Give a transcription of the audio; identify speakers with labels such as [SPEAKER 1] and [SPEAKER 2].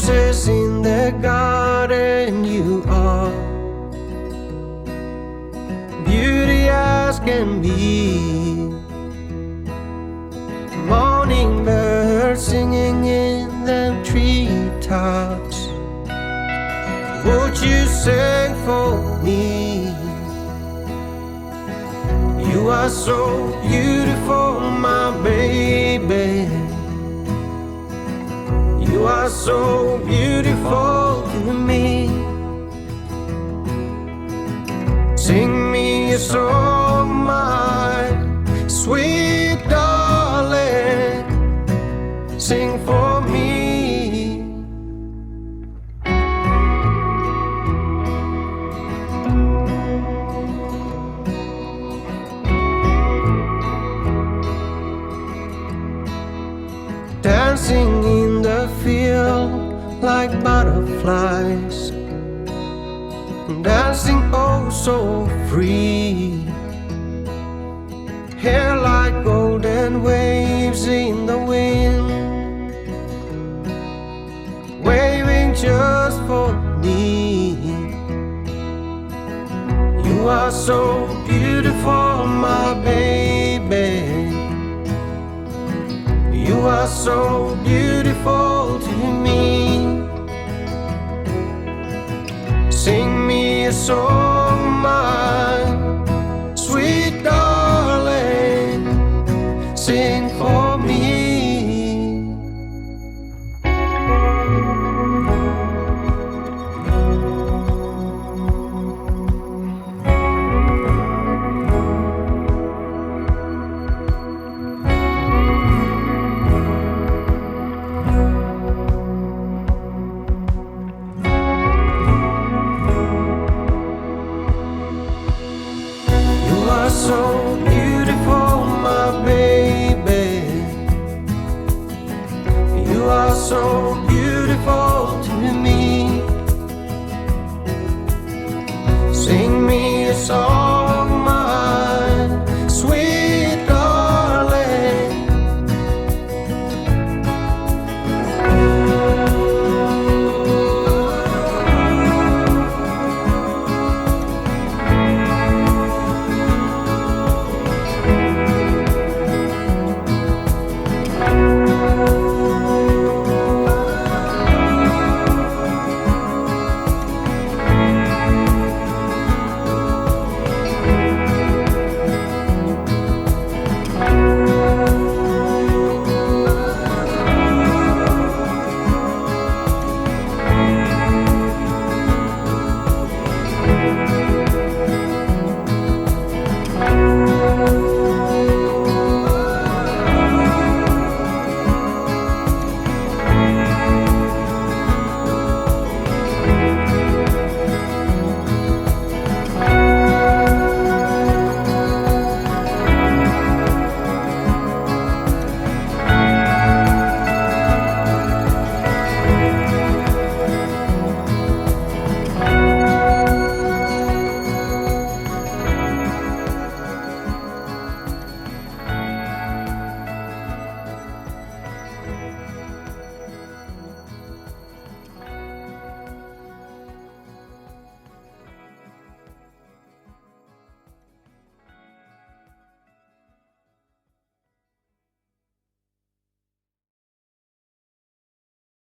[SPEAKER 1] roses in the garden. You are beauty as can be. Morning birds singing in the treetops. Would you sing for me? You are so beautiful, my baby. You are so beautiful to me. Sing me a song, my sweet darling. Sing for me. Dancing in the field like butterflies, dancing oh so free. Hair like golden waves in the wind, waving just for me. You are so beautiful, my baby. You are so beautiful to me. Sing me a song.